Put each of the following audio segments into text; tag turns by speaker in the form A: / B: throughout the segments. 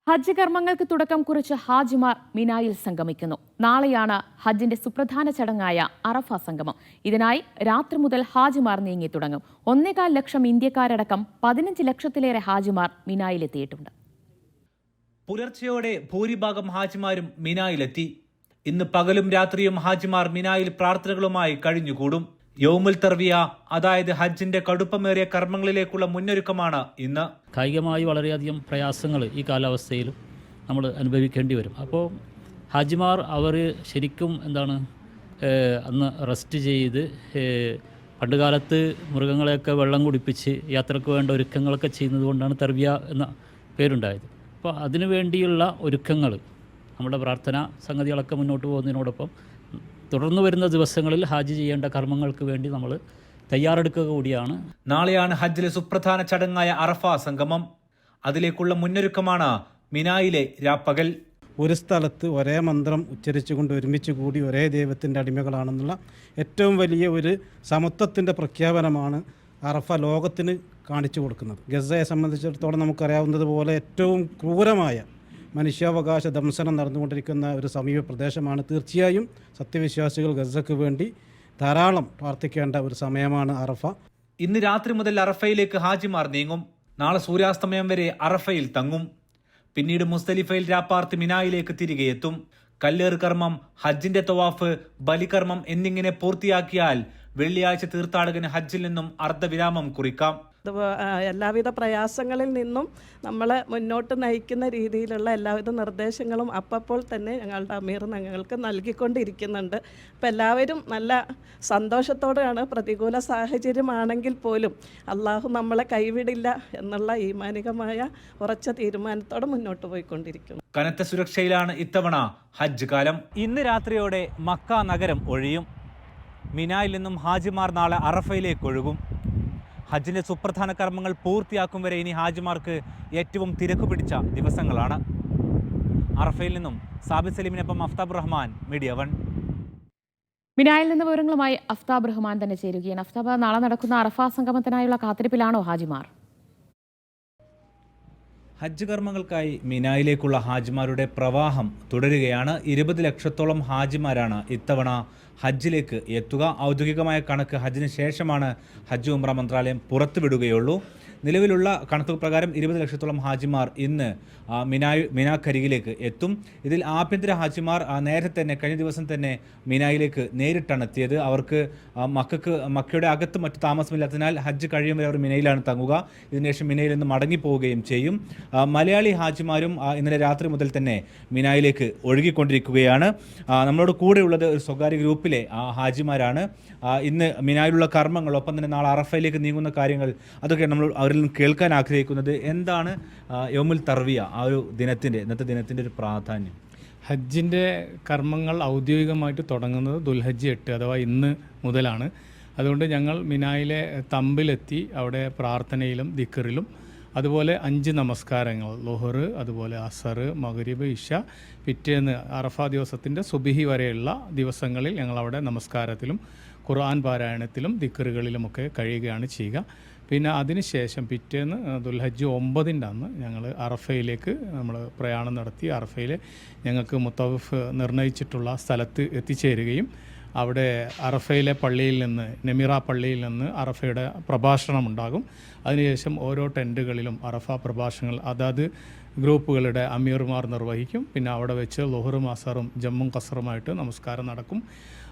A: ഹജ്ജ് കർമ്മങ്ങൾക്ക് തുടക്കം കുറിച്ച് ഹാജിമാർ മിനായിൽ സംഗമിക്കുന്നു. നാളെയാണ് ഹജ്ജിന്റെ സുപ്രധാന ചടങ്ങായ അറഫ സംഗമം. ഇതിനായി രാത്രി മുതൽ ഹാജിമാർ നീങ്ങി തുടങ്ങും. 1.25 ലക്ഷം ഇന്ത്യക്കാരടക്കം 15 ലക്ഷത്തിലേറെ ഹാജിമാർ മിനായിലെത്തിയിട്ടുണ്ട്.
B: പുലർച്ചെയോടെ ഭൂരിഭാഗം ഹാജിമാരും മിനായിലെത്തി. ഇന്ന് പകലും രാത്രിയും ഹാജിമാർ മിനായിൽ പ്രാർത്ഥനകളുമായി കഴിഞ്ഞുകൂടും. യൗമുൽ തർവിയ, അതായത് ഹജ്ജിന്റെ കടുപ്പമേറിയ കർമ്മങ്ങളിലേക്കുള്ള മുന്നൊരുക്കമാണ് ഇന്ന്.
C: കായികമായി വളരെയധികം പ്രയാസങ്ങൾ ഈ കാലാവസ്ഥയിൽ നമ്മൾ അനുഭവിക്കേണ്ടി വരും. അപ്പോൾ ഹാജിമാർ അവർ ശരിക്കും അന്ന് റെസ്റ്റ് ചെയ്ത് പണ്ടുകാലത്ത് മൃഗങ്ങളെയൊക്കെ വെള്ളം കുടിപ്പിച്ച് യാത്രക്ക് വേണ്ട ഒരുക്കങ്ങളൊക്കെ ചെയ്യുന്നത് കൊണ്ടാണ് തർവിയ എന്ന പേരുണ്ടായത്. അപ്പോൾ അതിനു വേണ്ടിയുള്ള ഒരുക്കങ്ങൾ, നമ്മുടെ പ്രാർത്ഥന സംഗതികളൊക്കെ മുന്നോട്ട് പോകുന്നതിനോടൊപ്പം തുടർന്നു വരുന്ന ദിവസങ്ങളിൽ ഹാജ് ചെയ്യേണ്ട കർമ്മങ്ങൾക്ക് വേണ്ടി നമ്മൾ തയ്യാറെടുക്കുക കൂടിയാണ്.
B: നാളെയാണ് ഹജ്ജിലെ സുപ്രധാന ചടങ്ങായ അറഫ സംഗമം. അതിലേക്കുള്ള മുന്നൊരുക്കമാണ് മിനായിലെ രാപ്പകൽ.
D: ഒരു സ്ഥലത്ത് ഒരേ മന്ത്രം ഉച്ചരിച്ചുകൊണ്ട് ഒരുമിച്ച് കൂടി ഒരേ ദൈവത്തിൻ്റെ അടിമകളാണെന്നുള്ള ഏറ്റവും വലിയ ഒരു സമത്വത്തിൻ്റെ പ്രഖ്യാപനമാണ് അറഫ ലോകത്തിന് കാണിച്ചു കൊടുക്കുന്നത്. ഗസയെ സംബന്ധിച്ചിടത്തോളം നമുക്കറിയാവുന്നതുപോലെ ഏറ്റവും ക്രൂരമായ മനുഷ്യാവകാശ ദംശനം നടന്നുകൊണ്ടിരിക്കുന്ന ഒരു സമീപ പ്രദേശമാണ്. തീർച്ചയായും സത്യവിശ്വാസികൾ ഗസയ്ക്ക് വേണ്ടി ധാരാളം പ്രാർത്ഥിക്കേണ്ട ഒരു സമയമാണ് അറഫ.
B: ഇന്ന് രാത്രി മുതൽ അറഫയിലേക്ക് ഹാജിമാർ നീങ്ങും. നാളെ സൂര്യാസ്തമയം വരെ അറഫയിൽ തങ്ങും. പിന്നീട് മുസ്ദലിഫയിൽ രാപ്പാർത്ത് മിനായിലേക്ക് തിരികെ എത്തും. കല്ലേറ് കർമ്മം, ഹജ്ജിന്റെ തവാഫ്, ബലികർമ്മം എന്നിങ്ങനെ പൂർത്തിയാക്കിയാൽ വെള്ളിയാഴ്ച തീർത്ഥാടകന് ഹജ്ജിൽ നിന്നും അർദ്ധവിരാമം കുറിക്കാം.
E: എല്ലാവിധ പ്രയാസങ്ങളിൽ നിന്നും നമ്മളെ മുന്നോട്ട് നയിക്കുന്ന രീതിയിലുള്ള എല്ലാവിധ നിർദ്ദേശങ്ങളും അപ്പോൾ തന്നെ ഞങ്ങളുടെ അമീർ ഞങ്ങൾക്ക് നൽകിക്കൊണ്ടിരിക്കുന്നുണ്ട്. അപ്പോൾ എല്ലാവരും നല്ല സന്തോഷത്തോടെയാണ്, പ്രതികൂല സാഹചര്യമാണെങ്കിൽ പോലും അള്ളാഹു നമ്മളെ കൈവിടില്ല എന്നുള്ള ഈമാനികമായ ഉറച്ച തീരുമാനത്തോടെ മുന്നോട്ട് പോയിക്കൊണ്ടിരിക്കുന്നു.
B: കനത്ത സുരക്ഷയിലാണ് ഇത്തവണ ഹജ്ജ് കാലം. ഇന്ന് രാത്രിയോടെ മക്ക നഗരം ഒഴിയും. മിനായിൽ നിന്നും ഹാജിമാർ നാളെ അറഫയിലേക്ക് ഒഴുകും. ഹജ്ജിന്റെ സുപ്രധാന കർമ്മങ്ങൾ പൂർത്തിയാക്കും വരെ ഇനി ഹാജിമാർക്ക് ഏറ്റവും തിരക്ക് പിടിച്ച ദിവസങ്ങളാണ്. അറഫയിൽ നിന്നും സാബിത് സലീമിനൊപ്പം അഫ്താബ് റഹ്മാൻ, മീഡിയ 1.
A: മിനായിൽ നിന്ന് വിവരങ്ങളുമായി അഫ്താബ് റഹ്മാൻ തന്നെ ചേരുകയാണ്. അഫ്താബ്, നാളെ നടക്കുന്ന അറഫ സംഗമത്തിനായുള്ള കാത്തിരിപ്പിലാണോ ഹാജിമാർ?
B: ഹജ്ജ് കർമ്മങ്ങൾക്കായി മിനായിലേക്കുള്ള ഹാജിമാരുടെ പ്രവാഹം തുടരുകയാണ്. 20 ലക്ഷത്തോളം ഹാജിമാരാണ് ഇത്തവണ ഹജ്ജിലേക്ക് എത്തുക. ഔദ്യോഗികമായ കണക്ക് ഹജ്ജിന് ശേഷമാണ് ഹജ്ജ് ഉംറ മന്ത്രാലയം പുറത്തുവിടുകയുള്ളൂ. നിലവിലുള്ള കണക്ക് പ്രകാരം 20 ലക്ഷത്തോളം ഹാജിമാർ ഇന്ന് മിനാക്കരികിലേക്ക് എത്തും. ഇതിൽ ആഭ്യന്തര ഹാജിമാർ നേരത്തെ തന്നെ കഴിഞ്ഞ ദിവസം തന്നെ മിനായിലേക്ക് നേരിട്ടാണ് എത്തിയത്. അവർക്ക് മക്കയുടെ അകത്ത് മറ്റു താമസമില്ലാത്തതിനാൽ ഹജ്ജ് കഴിയും വരെ അവർ മിനയിലാണ് തങ്ങുക. ഇതിനുശേഷം മിനയിൽ നിന്ന് മടങ്ങിപ്പോവുകയും ചെയ്യും. മലയാളി ഹാജിമാരും ഇന്നലെ രാത്രി മുതൽ തന്നെ മിനായിലേക്ക് ഒഴുകിക്കൊണ്ടിരിക്കുകയാണ്. നമ്മളോട് കൂടെയുള്ളത് ഒരു സ്വകാര്യ ഗ്രൂപ്പിലെ ഹാജിമാരാണ്. ഇന്ന് മിനായിലുള്ള കർമ്മങ്ങൾ, ഒപ്പം തന്നെ നാളെ അറഫയിലേക്ക് നീങ്ങുന്ന കാര്യങ്ങൾ, അതൊക്കെ നമ്മൾ അവരിൽ നിന്ന് കേൾക്കാൻ ആഗ്രഹിക്കുന്നത്. എന്താണ് യൗമുൽ തർവിയ, ആ ഒരു ഇന്നത്തെ ദിനത്തിൻ്റെ ഒരു പ്രാധാന്യം?
F: ഹജ്ജിൻ്റെ കർമ്മങ്ങൾ ഔദ്യോഗികമായിട്ട് തുടങ്ങുന്നത് ദുൽഹജ്ജ് 8 അഥവാ ഇന്ന് മുതലാണ്. അതുകൊണ്ട് ഞങ്ങൾ മിനായിലെ തമ്പിലെത്തി അവിടെ പ്രാർത്ഥനയിലും ദിക്റിലും അതുപോലെ 5 നമസ്കാരങ്ങൾ, ളുഹർ, അതുപോലെ അസർ, മഗ്രിബ്, ഇശ, പിറ്റേന്ന് അറഫ ദിവസത്തിൻ്റെ സുബിഹി വരെയുള്ള ദിവസങ്ങളിൽ ഞങ്ങളവിടെ നമസ്കാരത്തിലും ഖുർആൻ പാരായണത്തിലും ദിക്റുകളിലുമൊക്കെ കഴിയുകയാണ് ചെയ്യുക. പിന്നെ അതിനുശേഷം പിറ്റേന്ന് ദുൽഹജ്ജ് 9 അന്ന് ഞങ്ങൾ അറഫയിലേക്ക് നമ്മൾ പ്രയാണം നടത്തി അറഫയിൽ ഞങ്ങൾക്ക് മുത്തവഫ് നിർണയിച്ചിട്ടുള്ള സ്ഥലത്ത് എത്തിച്ചേരുകയും അവിടെ അറഫയിലെ പള്ളിയിൽ നിന്ന്, നെമിറ പള്ളിയിൽ നിന്ന് അറഫയുടെ പ്രഭാഷണം ഉണ്ടാകും. അതിനുശേഷം ഓരോ ടെൻറ്റുകളിലും അറഫ പ്രഭാഷണങ്ങൾ അതാത് ഗ്രൂപ്പുകളുടെ അമീർമാർ നിർവഹിക്കും. പിന്നെ അവിടെ വെച്ച് ളുഹറും അസറും ജമ്മും കസറുമായിട്ട് നമസ്കാരം നടക്കും.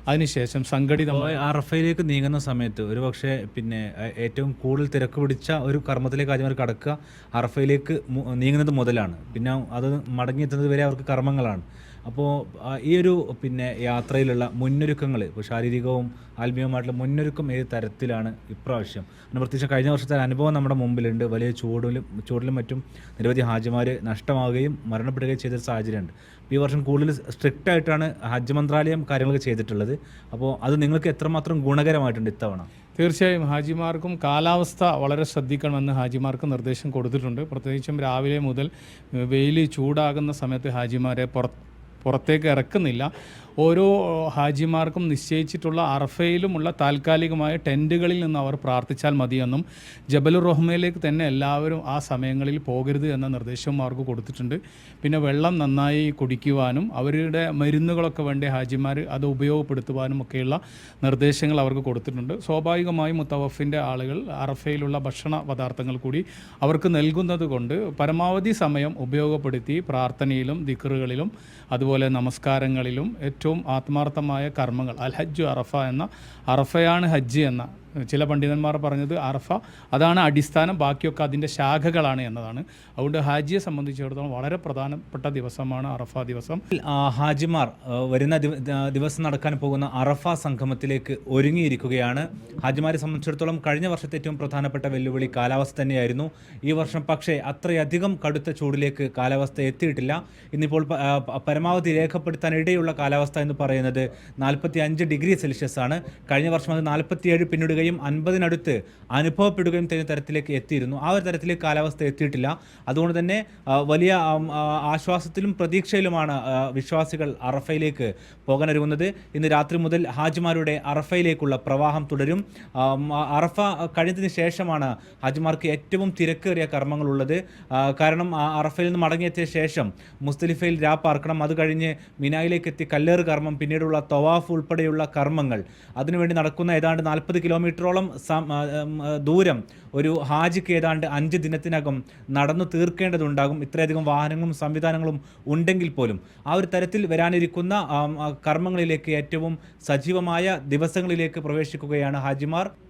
F: അതിനുശേഷം സംഘടിതമായി
B: അറഫയിലേക്ക് നീങ്ങുന്ന സമയത്ത് ഒരു പക്ഷേ പിന്നെ ഏറ്റവും കൂടുതൽ തിരക്ക് പിടിച്ച ഒരു കർമ്മത്തിലേക്ക് ഹാജിമാർ കടക്കുക അറഫയിലേക്ക് നീങ്ങുന്നത് മുതലാണ്. പിന്നെ അത് മടങ്ങിയെത്തുന്നത് വരെ അവർക്ക് കർമ്മങ്ങളാണ്. അപ്പോൾ ഈ ഒരു പിന്നെ യാത്രയിലുള്ള മുന്നൊരുക്കങ്ങൾ, ഇപ്പോൾ ശാരീരികവും ആത്മീയവുമായിട്ടുള്ള മുന്നൊരുക്കം ഏത് തരത്തിലാണ് ഇപ്രാവശ്യം? പ്രത്യേകിച്ച് കഴിഞ്ഞ വർഷത്തെ അനുഭവം നമ്മുടെ മുമ്പിലുണ്ട്. വലിയ ചൂടിലും മറ്റും നിരവധി ഹാജിമാർ നഷ്ടമാവുകയും മരണപ്പെടുകയും ചെയ്തൊരു സാഹചര്യമുണ്ട്. ഈ വർഷം കൂടുതൽ സ്ട്രിക്റ്റ് ആയിട്ടാണ് ഹജ്ജ് മന്ത്രാലയം കാര്യങ്ങളൊക്കെ ചെയ്തിട്ടുള്ളത്. അപ്പോൾ അത് നിങ്ങൾക്ക് എത്രമാത്രം ഗുണകരമായിട്ടുണ്ട് ഇത്തവണ?
F: തീർച്ചയായും ഹാജിമാർക്കും കാലാവസ്ഥ വളരെ ശ്രദ്ധിക്കണമെന്ന് ഹാജിമാർക്ക് നിർദ്ദേശം കൊടുത്തിട്ടുണ്ട്. പ്രത്യേകിച്ചും രാവിലെ മുതൽ വെയിൽ ചൂടാകുന്ന സമയത്ത് ഹാജിമാരെ പുറത്തേക്ക് ഇറക്കുന്നില്ല. ഓരോ ഹാജിമാർക്കും നിശ്ചയിച്ചിട്ടുള്ള അറഫയിലുമുള്ള താൽക്കാലികമായ ടെൻറ്റുകളിൽ നിന്ന് അവർ പ്രാർത്ഥിച്ചാൽ മതിയെന്നും ജബലുർ റഹ്മയിലേക്ക് തന്നെ എല്ലാവരും ആ സമയങ്ങളിൽ പോകരുത് എന്ന നിർദ്ദേശവും അവർക്ക് കൊടുത്തിട്ടുണ്ട്. പിന്നെ വെള്ളം നന്നായി കുടിക്കുവാനും അവരുടെ മരുന്നുകളൊക്കെ വേണ്ടി ഹാജിമാർ അത് ഉപയോഗപ്പെടുത്തുവാനും ഒക്കെയുള്ള നിർദ്ദേശങ്ങൾ അവർക്ക് കൊടുത്തിട്ടുണ്ട്. സ്വാഭാവികമായും മുത്തവഫിൻ്റെ ആളുകൾ അറഫയിലുള്ള ഭക്ഷണ പദാർത്ഥങ്ങൾ കൂടി അവർക്ക് നൽകുന്നത് കൊണ്ട് പരമാവധി സമയം ഉപയോഗപ്പെടുത്തി പ്രാർത്ഥനയിലും ദിക്റുകളിലും അതുപോലെ നമസ്കാരങ്ങളിലും ഏറ്റവും ആത്മാർത്ഥമായ കർമ്മങ്ങൾ അൽ ഹജ്ജു അറഫ എന്ന അറഫയാണ് ഹജ്ജ് എന്ന ചില പണ്ഡിതന്മാർ പറഞ്ഞത് അറഫ അതാണ് അടിസ്ഥാനം, ബാക്കിയൊക്കെ അതിൻ്റെ ശാഖകളാണ് എന്നതാണ്. അതുകൊണ്ട് ഹാജിയെ സംബന്ധിച്ചിടത്തോളം വളരെ പ്രധാനപ്പെട്ട ദിവസമാണ് അറഫ ദിവസം.
B: ഹാജിമാർ വരുന്ന ദിവസം നടക്കാൻ പോകുന്ന അറഫ സംഗമത്തിലേക്ക് ഒരുങ്ങിയിരിക്കുകയാണ്. ഹാജിമാരെ സംബന്ധിച്ചിടത്തോളം കഴിഞ്ഞ വർഷത്തെ ഏറ്റവും പ്രധാനപ്പെട്ട വെല്ലുവിളി കാലാവസ്ഥ തന്നെയായിരുന്നു. ഈ വർഷം പക്ഷേ അത്രയധികം കടുത്ത ചൂടിലേക്ക് കാലാവസ്ഥ എത്തിയിട്ടില്ല. ഇന്നിപ്പോൾ പരമാവധി രേഖപ്പെടുത്താൻ ഇടയുള്ള കാലാവസ്ഥ എന്ന് പറയുന്നത് 45 ഡിഗ്രി സെൽഷ്യസ് ആണ്. കഴിഞ്ഞ വർഷം അത് 47 പിന്നിടുകയും 50-നടുത്ത് അനുഭവപ്പെടുകയും ചെയ്യുന്ന തരത്തിലേക്ക് എത്തിയിരുന്നു. ആ ഒരു തരത്തിലേക്ക് കാലാവസ്ഥ എത്തിയിട്ടില്ല. അതുകൊണ്ട് തന്നെ വലിയ ആശ്വാസത്തിലും പ്രതീക്ഷയിലുമാണ് വിശ്വാസികൾ അറഫയിലേക്ക് പോകാനൊരുങ്ങുന്നത്. ഇന്ന് രാത്രി മുതൽ ഹാജിമാരുടെ അറഫയിലേക്കുള്ള പ്രവാഹം തുടരും. അറഫ കഴിഞ്ഞതിന് ശേഷമാണ് ഹാജിമാർക്ക് ഏറ്റവും തിരക്കേറിയ കർമ്മങ്ങളുള്ളത്. കാരണം അറഫയിൽ നിന്ന് മടങ്ങിയെത്തിയ ശേഷം മുസ്ദലിഫയിൽ രാപ്പാർക്കണം, അത് കഴിഞ്ഞ് മിനായിലേക്ക് എത്തി കല്ലേറ് കർമ്മം, പിന്നീടുള്ള തവാഫ് ഉൾപ്പെടെയുള്ള കർമ്മങ്ങൾ, അതിനുവേണ്ടി നടക്കുന്ന ഏതാണ്ട് 40 കിലോമീറ്ററോളം ദൂരം ഒരു ഹാജിക്ക് ഏതാണ്ട് 5 ദിനത്തിനകം നടന്നു തീർക്കേണ്ടതുണ്ടാകും. ഇത്രയധികം വാഹനങ്ങളും സംവിധാനങ്ങളും ഉണ്ടെങ്കിൽ പോലും ആ ഒരു തരത്തിൽ വരാനിരിക്കുന്ന കർമ്മങ്ങളിലേക്ക് ഏറ്റവും സജീവമായ ദിവസങ്ങളിലേക്ക് പ്രവേശിക്കുകയാണ് ഹാജിമാർ.